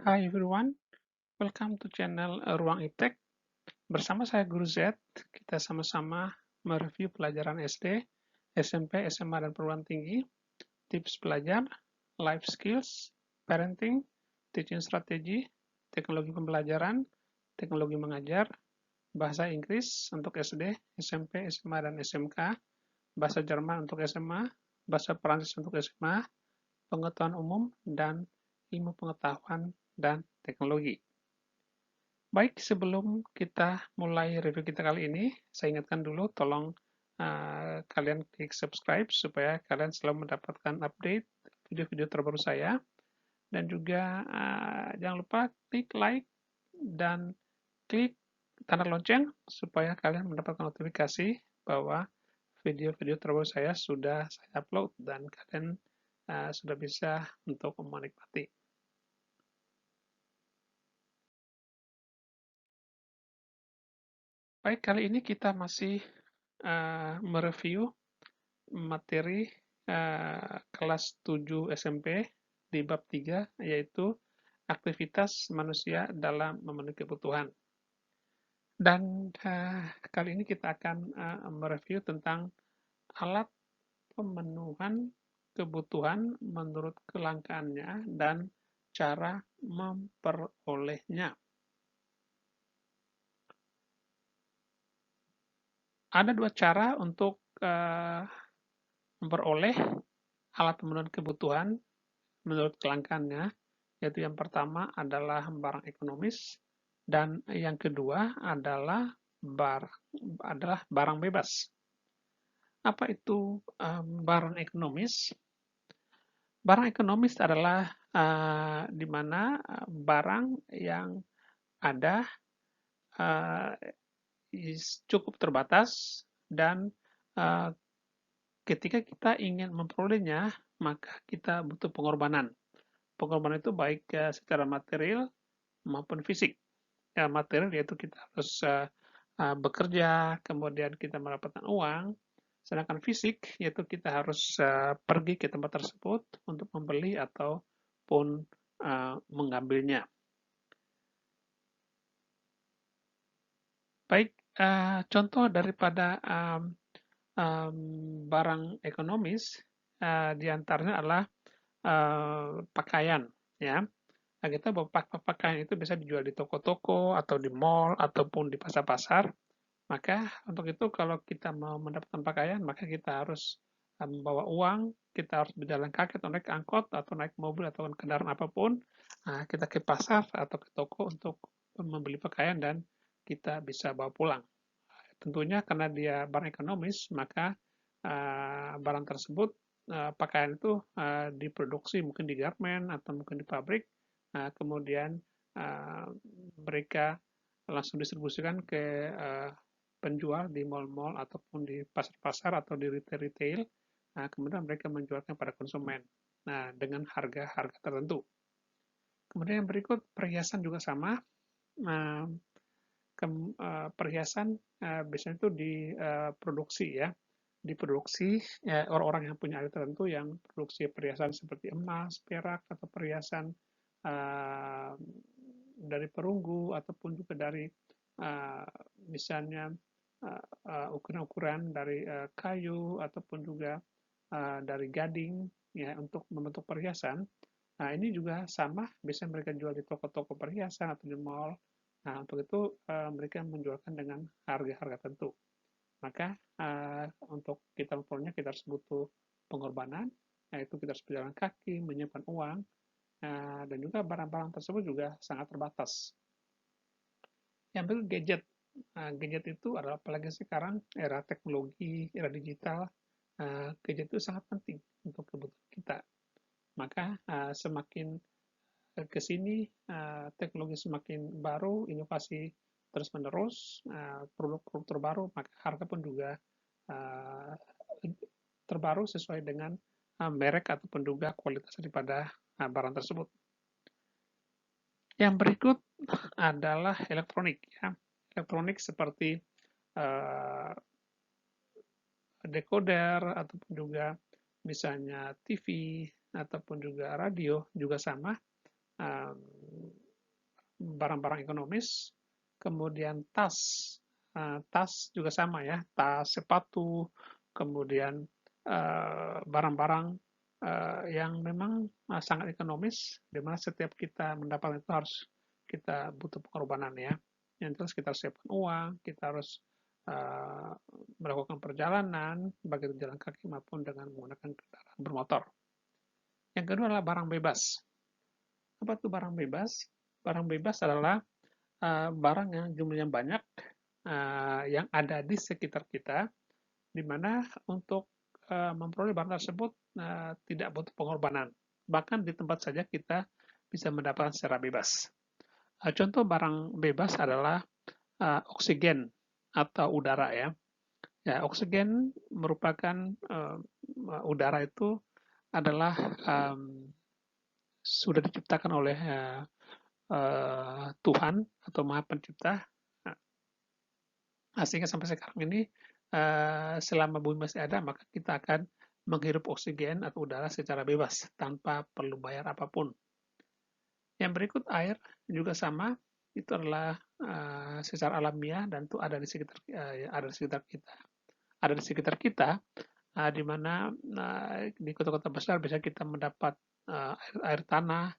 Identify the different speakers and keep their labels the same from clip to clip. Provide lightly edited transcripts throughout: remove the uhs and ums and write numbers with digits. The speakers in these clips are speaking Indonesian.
Speaker 1: Hi everyone, welcome to channel Ruang Iptek. Bersama saya Guru Z, kita sama-sama mereview pelajaran SD, SMP, SMA, dan perguruan tinggi, tips belajar, life skills, parenting, teaching strategy, teknologi pembelajaran, teknologi mengajar, bahasa Inggris untuk SD, SMP, SMA, dan SMK, bahasa Jerman untuk SMA, bahasa Perancis untuk SMA, pengetahuan umum, dan ilmu pengetahuan dan teknologi. Baik, sebelum kita mulai review kita kali ini, saya ingatkan dulu, tolong kalian klik subscribe supaya kalian selalu mendapatkan update video-video terbaru saya. Dan juga jangan lupa klik like dan klik tanda lonceng supaya kalian mendapatkan notifikasi bahwa video-video terbaru saya sudah saya upload dan kalian sudah bisa untuk menikmati. Baik, kali ini kita masih mereview materi kelas 7 SMP di bab 3, yaitu aktivitas manusia dalam memenuhi kebutuhan. Dan kali ini kita akan mereview tentang alat pemenuhan kebutuhan menurut kelangkaannya dan cara memperolehnya. Ada dua cara untuk memperoleh alat pemenuhan kebutuhan menurut kelangkaannya, yaitu yang pertama adalah barang ekonomis dan yang kedua adalah barang bebas. Apa itu barang ekonomis? Barang ekonomis adalah di mana barang yang ada uh, cukup terbatas dan uh, ketika kita ingin memperolehnya, maka kita butuh pengorbanan. Pengorbanan itu baik secara material maupun fisik. Ya, material yaitu kita harus bekerja, kemudian kita mendapatkan uang. Sedangkan fisik yaitu kita harus pergi ke tempat tersebut untuk membeli ataupun mengambilnya. Baik, contoh daripada barang ekonomis diantaranya adalah pakaian, ya. Nah, kita bahwa pakaian itu bisa dijual di toko-toko atau di mall ataupun di pasar-pasar. Maka untuk itu kalau kita mau mendapatkan pakaian, maka kita harus membawa uang, kita harus berjalan kaki atau naik angkot atau naik mobil atau kendaraan apapun. Nah, kita ke pasar atau ke toko untuk membeli pakaian dan kita bisa bawa pulang. Tentunya karena dia barang ekonomis, maka barang tersebut, pakaian itu diproduksi mungkin di garment atau mungkin di pabrik, kemudian mereka langsung distribusikan ke penjual di mal-mal ataupun di pasar-pasar atau di retail-retail. Nah, kemudian mereka menjualnya pada konsumen. Nah, dengan harga-harga tertentu. Kemudian yang berikut perhiasan juga sama. Nah, perhiasan biasanya itu diproduksi ya, diproduksi ya, orang-orang yang punya alat tertentu yang produksi perhiasan seperti emas, perak atau perhiasan dari perunggu ataupun juga dari misalnya ukuran-ukuran dari kayu ataupun juga dari gading ya untuk membentuk perhiasan. Nah, ini juga sama, bisa mereka jual di toko-toko perhiasan atau di mall. Nah, untuk itu mereka menjualkan dengan harga-harga tertentu. Maka untuk kita memperolehnya kita harus butuh pengorbanan, yaitu kita harus berjalan kaki, menyimpan uang, dan juga barang-barang tersebut juga sangat terbatas. Yang berikut gadget. Gadget itu adalah apalagi sekarang era teknologi, era digital, gadget itu sangat penting untuk kebutuhan kita. Maka semakin ke sini teknologi semakin baru, inovasi terus-menerus, produk-produk terbaru, maka harga pun juga uh, terbaru sesuai dengan merek ataupun juga kualitas daripada barang tersebut. Yang berikut adalah elektronik. Ya. Elektronik seperti uh, decoder ataupun juga misalnya TV ataupun juga radio juga sama. Um, barang-barang ekonomis, kemudian tas, tas juga sama ya, tas, sepatu, kemudian barang-barang yang memang sangat ekonomis, di mana setiap kita mendapatkan itu harus kita butuh pengorbanan ya. Yang terus kita siapkan uang, kita harus uh, melakukan perjalanan, baik itu jalan kaki maupun dengan menggunakan kendaraan bermotor. Yang kedua adalah barang bebas. Apa itu barang bebas? Barang bebas adalah barang yang jumlahnya banyak yang ada di sekitar kita, di mana untuk memperoleh barang tersebut tidak butuh pengorbanan. Bahkan di tempat saja kita bisa mendapatkan secara bebas. Contoh barang bebas adalah oksigen atau udara ya. Ya, oksigen merupakan udara itu adalah sudah diciptakan oleh Tuhan atau Maha Pencipta. Sehingga sampai sekarang ini selama bumi masih ada, maka kita akan menghirup oksigen atau udara secara bebas tanpa perlu bayar apapun. Yang berikut air juga sama, itu adalah secara alamiah dan itu ada di sekitar kita. Ada di sekitar kita, di mana di kota-kota besar bisa kita mendapat air tanah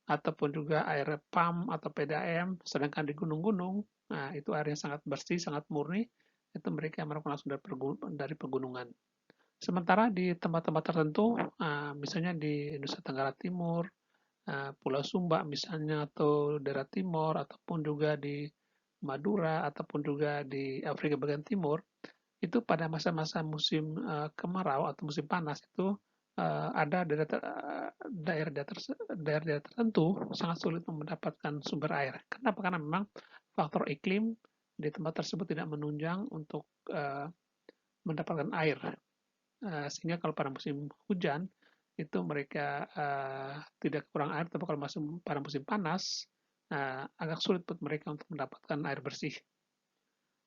Speaker 1: ataupun juga air pam atau PDAM, sedangkan di gunung-gunung, nah itu air yang sangat bersih, sangat murni, itu mereka melakukan langsung dari pegunungan. Sementara di tempat-tempat tertentu, misalnya di Nusa Tenggara Timur, Pulau Sumba misalnya, atau daerah Timur, ataupun juga di Madura, ataupun juga di Afrika bagian Timur, itu pada masa-masa musim kemarau atau musim panas itu ada daerah-daerah tertentu sangat sulit mendapatkan sumber air. Kenapa? Karena memang faktor iklim di tempat tersebut tidak menunjang untuk mendapatkan air. Sehingga kalau pada musim hujan itu mereka tidak kurang air, tapi kalau masuk pada musim panas agak sulit buat mereka untuk mendapatkan air bersih.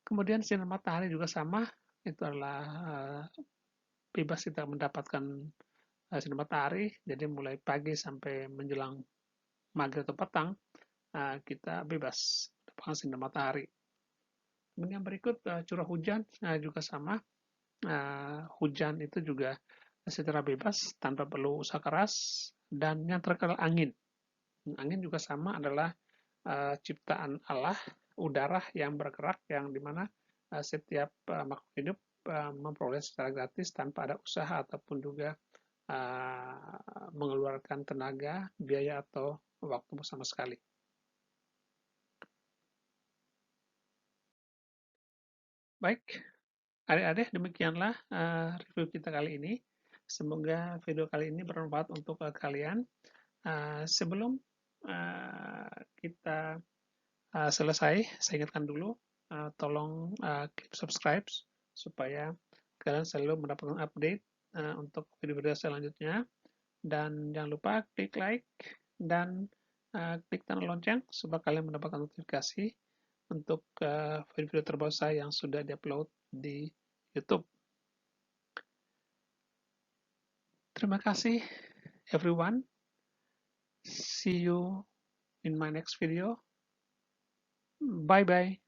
Speaker 1: Kemudian sinar matahari juga sama, itu adalah bebas kita mendapatkan sinar matahari, jadi mulai pagi sampai menjelang maghrib atau petang, kita bebas mendapatkan sinar matahari. Kemudian berikut curah hujan juga sama, hujan itu juga secara bebas tanpa perlu usaha keras, dan yang terakhir angin. Angin juga sama, adalah ciptaan Allah, udara yang bergerak yang dimana setiap makhluk hidup memperoleh secara gratis tanpa ada usaha ataupun juga mengeluarkan tenaga, biaya atau waktu sama sekali. Baik, adik-adik, demikianlah review kita kali ini. Semoga video kali ini bermanfaat untuk kalian. Sebelum kita selesai, saya ingatkan dulu, tolong klik subscribe supaya kalian selalu mendapatkan update untuk video-video selanjutnya. Dan jangan lupa klik like dan klik tanda lonceng supaya kalian mendapatkan notifikasi untuk video-video terbaru saya yang sudah diupload di YouTube. Terima kasih everyone. See you in my next video. Bye bye.